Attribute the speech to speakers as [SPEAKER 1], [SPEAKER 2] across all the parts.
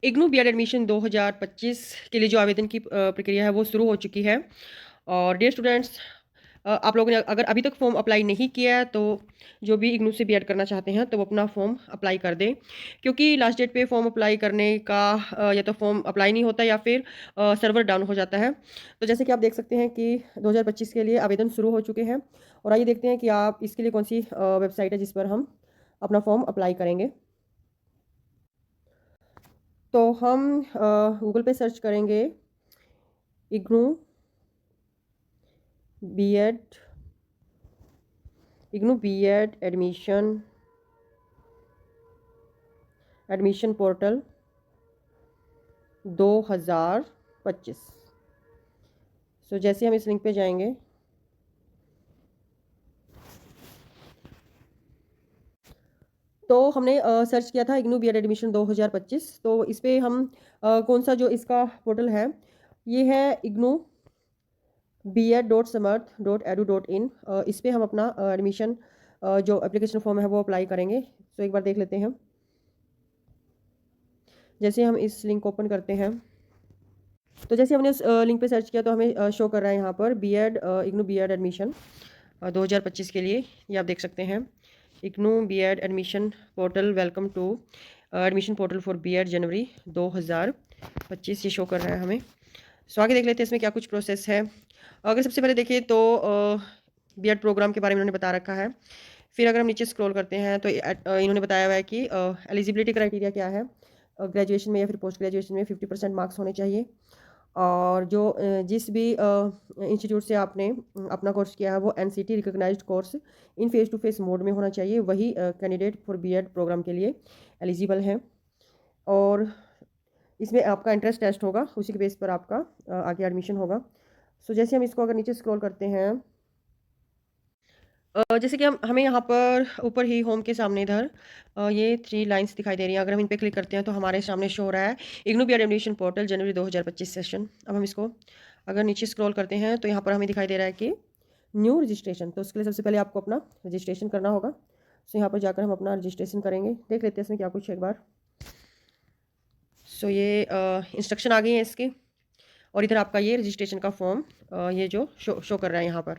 [SPEAKER 1] IGNOU BEd admission 2025 के लिए जो आवेदन की प्रक्रिया है वो शुरू हो चुकी है। और डियर स्टूडेंट्स, आप लोगों ने अगर अभी तक फॉर्म अप्लाई नहीं किया है तो जो भी इग्नू से बीएड करना चाहते हैं तो वो अपना फॉर्म अप्लाई कर दें, क्योंकि लास्ट डेट पे फॉर्म अप्लाई करने का या तो फॉर्म अप्लाई नहीं होता या फिर सर्वर डाउन हो जाता है। तो जैसे कि आप देख सकते हैं कि 2025 के लिए आवेदन शुरू हो चुके हैं। और आइए देखते हैं कि आप इसके लिए कौन सी वेबसाइट है जिस पर हम अपना फॉर्म अप्लाई करेंगे। तो हम गूगल पे सर्च करेंगे इग्नू बीएड एडमिशन पोर्टल 2025। सो जैसे हम इस लिंक पे जाएंगे तो हमने सर्च किया था इग्नू बीएड एडमिशन 2025। तो इस पे हम कौन सा जो इसका पोर्टल है ये है इग्नू bed.samarth.edu.in। इस पे हम अपना एडमिशन जो एप्लीकेशन फॉर्म है वो अप्लाई करेंगे। तो एक बार देख लेते हैं। जैसे हम इस लिंक को ओपन करते हैं तो जैसे हमने उस लिंक पे सर्च किया तो हमें शो कर रहा है यहाँ पर इग्नू बीएड एडमिशन 2025 के लिए। ये आप देख सकते हैं, IGNOU BEd admission portal, welcome to admission portal for BEd January 2025, ये शो कर रहा है हमें। सो आगे देख लेते हैं इसमें क्या कुछ प्रोसेस है। अगर सबसे पहले देखिए तो बीएड प्रोग्राम के बारे में उन्होंने बता रखा है। फिर अगर हम नीचे स्क्रॉल करते हैं तो इन्होंने बताया हुआ है कि एलिजिबिलिटी क्राइटेरिया क्या है। ग्रेजुएशन में या फिर पोस्ट ग्रेजुएशन में 50% मार्क्स होने चाहिए। और जो जिस भी इंस्टीट्यूट से आपने अपना कोर्स किया है वो NCT recognised course in face to face mode में होना चाहिए, वही कैंडिडेट फॉर बीएड प्रोग्राम के लिए एलिजिबल है। और इसमें आपका इंटरेस्ट टेस्ट होगा, उसी के बेस पर आपका आगे एडमिशन होगा। सो जैसे हम इसको अगर नीचे स्क्रॉल करते हैं जैसे कि हम हमें यहाँ पर ऊपर ही होम के सामने इधर ये 3 लाइंस दिखाई दे रही हैं। अगर हम इन पे क्लिक करते हैं तो हमारे सामने शो हो रहा है इग्नू बीएड एडमिशन पोर्टल जनवरी 2025 सेशन। अब हम इसको अगर नीचे स्क्रॉल करते हैं तो यहाँ पर हमें दिखाई दे रहा है कि न्यू रजिस्ट्रेशन। तो उसके लिए सबसे पहले आपको अपना रजिस्ट्रेशन करना होगा। सो यहाँ पर जाकर हम अपना रजिस्ट्रेशन करेंगे। देख लेते हैं इसमें क्या कुछ है एक बार। सो ये इंस्ट्रक्शन आ गई है इसकी। और इधर आपका ये रजिस्ट्रेशन का फॉर्म ये जो शो कर रहा है यहाँ पर।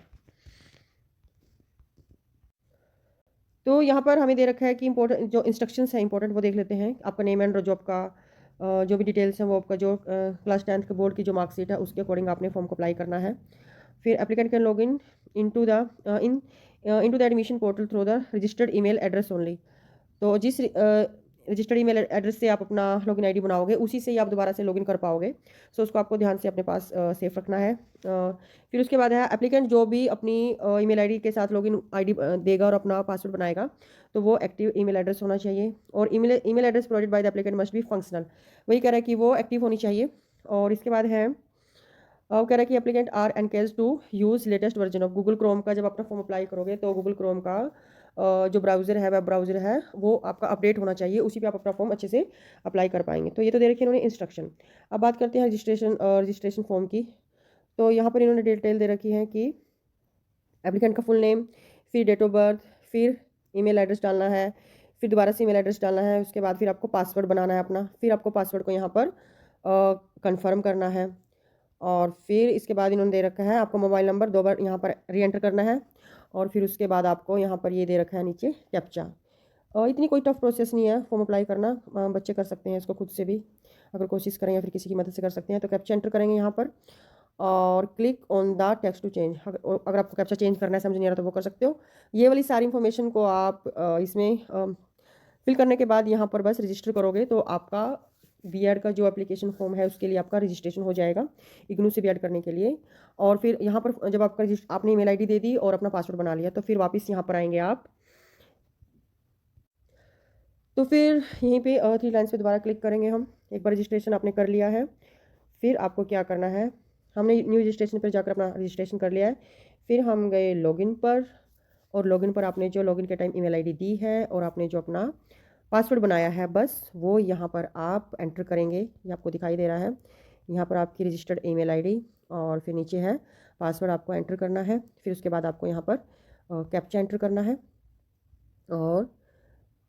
[SPEAKER 1] तो यहाँ पर हमें दे रखा है कि इंपॉर्टेंट जो इंस्ट्रक्शंस हैं इंपॉर्टेंट वो देख लेते हैं। आपका नेम एंड जॉब का जो भी डिटेल्स हैं वो आपका जो क्लास 10th के बोर्ड की जो मार्कशीट है उसके अकॉर्डिंग आपने फॉर्म को अप्लाई करना है। फिर applicant can log in into the in into the admission portal through the registered email address only. तो जिस रजिस्टर्ड ईमेल एड्रेस से आप अपना लॉगिन आईडी बनाओगे उसी से ही आप दोबारा से लॉगिन कर पाओगे। सो उसको आपको ध्यान से अपने पास सेफ रखना है। फिर उसके बाद है एप्लीकेंट जो भी अपनी ईमेल आईडी के साथ लॉगिन आईडी देगा और अपना पासवर्ड बनाएगा तो वो एक्टिव ईमेल एड्रेस होना चाहिए। और email address provided by the applicant must be functional. वही कह रहा है कि वो एक्टिव होनी चाहिए। और इसके बाद है अब कह रहा है कि applicant are encouraged to use latest version of Google Chrome का। जब अपना फॉर्म अप्लाई करोगे तो गूगल क्रोम का जो ब्राउज़र है, वेब ब्राउज़र है, वो आपका अपडेट होना चाहिए, उसी पे आप अपना फॉर्म अच्छे से अप्लाई कर पाएंगे। तो ये तो दे रखी इन्होंने इंस्ट्रक्शन। अब बात करते हैं रजिस्ट्रेशन फॉर्म की। तो यहाँ पर इन्होंने डिटेल दे रखी है कि एप्लीकेंट का फुल नेम, फिर डेट ऑफ बर्थ, फिर ईमेल एड्रेस डालना है, फिर दोबारा से ईमेल एड्रेस डालना है। उसके बाद फिर आपको पासवर्ड बनाना है अपना, फिर आपको पासवर्ड को यहाँ पर कंफर्म करना है। और फिर इसके बाद इन्होंने दे रखा है आपको मोबाइल नंबर 2 बार यहाँ पर री एंटर करना है। और फिर उसके बाद आपको यहाँ पर ये दे रखा है नीचे कैप्चा। और इतनी कोई टफ प्रोसेस नहीं है फॉर्म अप्लाई करना, बच्चे कर सकते हैं इसको खुद से भी अगर कोशिश करें या फिर किसी की मदद से कर सकते हैं। तो कैप्चा एंटर करेंगे यहाँ पर और click on the text to change. अगर आपको कैप्चा चेंज करना है, समझ नहीं आ रहा तो वो कर सकते हो। ये वाली सारी इन्फॉर्मेशन को आप इसमें फिल करने के बाद यहाँ पर बस रजिस्टर करोगे तो आपका बीएड का जो एप्लीकेशन फॉर्म है उसके लिए आपका रजिस्ट्रेशन हो जाएगा इग्नू से बीएड करने के लिए। और फिर यहाँ पर जब आपने ईमेल आईडी दे दी और अपना पासवर्ड बना लिया तो फिर वापस यहाँ पर आएंगे आप। तो फिर यहीं पे 3 लाइन्स पे दोबारा क्लिक करेंगे हम। एक बार रजिस्ट्रेशन आपने कर लिया है, फिर आपको क्या करना है, हमने न्यू रजिस्ट्रेशन पर जाकर अपना रजिस्ट्रेशन कर लिया है। फिर हम गए लॉगिन पर और लॉगिन पर आपने जो लॉगिन के टाइम ईमेल आईडी दी है और आपने जो अपना पासवर्ड बनाया है बस वो यहाँ पर आप एंटर करेंगे। ये आपको दिखाई दे रहा है, यहाँ पर आपकी रजिस्टर्ड ईमेल आईडी और फिर नीचे है पासवर्ड आपको एंटर करना है। फिर उसके बाद आपको यहाँ पर कैप्चा एंटर करना है और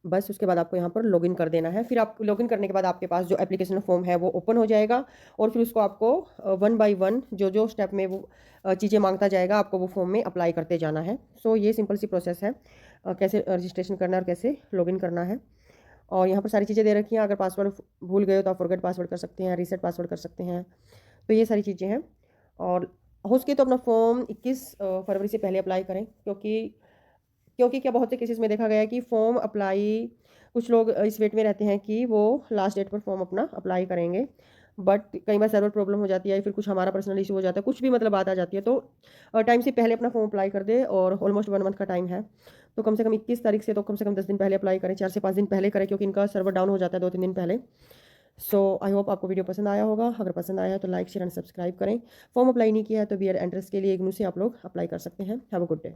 [SPEAKER 1] बस उसके बाद आपको यहाँ पर लॉगिन कर देना है। फिर आप लॉगिन करने के बाद आपके पास जो एप्लीकेशन फॉर्म है वो ओपन हो जाएगा और फिर उसको आपको वन बाय वन जो स्टेप में वो चीज़ें मांगता जाएगा आपको वो फॉर्म में अप्लाई करते जाना है। सो ये सिंपल सी प्रोसेस है, कैसे रजिस्ट्रेशन करना है और कैसे लॉगिन करना है। और यहाँ पर सारी चीज़ें दे रखी हैं, अगर पासवर्ड भूल गए हो तो आप फॉरगेट पासवर्ड कर सकते हैं, रीसेट पासवर्ड कर सकते हैं। तो ये सारी चीज़ें हैं। और हो सके तो अपना फॉर्म 21 फरवरी से पहले अप्लाई करें, क्योंकि क्योंकि क्या बहुत से केसेस में देखा गया है कि फॉर्म अप्लाई कुछ लोग इस वेट में रहते हैं कि वो लास्ट डेट पर फॉर्म अपना अप्लाई करेंगे, बट कई बार सर्वर प्रॉब्लम हो जाती है, फिर कुछ हमारा पर्सनल इशू हो जाता है, कुछ भी मतलब बात आ जाती है, तो टाइम से पहले अपना फॉर्म अप्लाई कर दे। और ऑलमोस्ट 1 मंथ का टाइम है, तो कम से कम 21 तारीख से तो कम से कम 10 दिन पहले अप्लाई करें, 4 से 5 दिन पहले करें, क्योंकि इनका सर्वर डाउन हो जाता है 2-3 दिन पहले। सो आई होप आपको वीडियो पसंद आया होगा। अगर पसंद आया है तो लाइक शेयर एंड सब्सक्राइब करें। फॉर्म अप्लाई नहीं किया है तो बी एड एंट्रेंस के लिए इग्नू से आप लोग अप्लाई कर सकते हैं। Have a good day.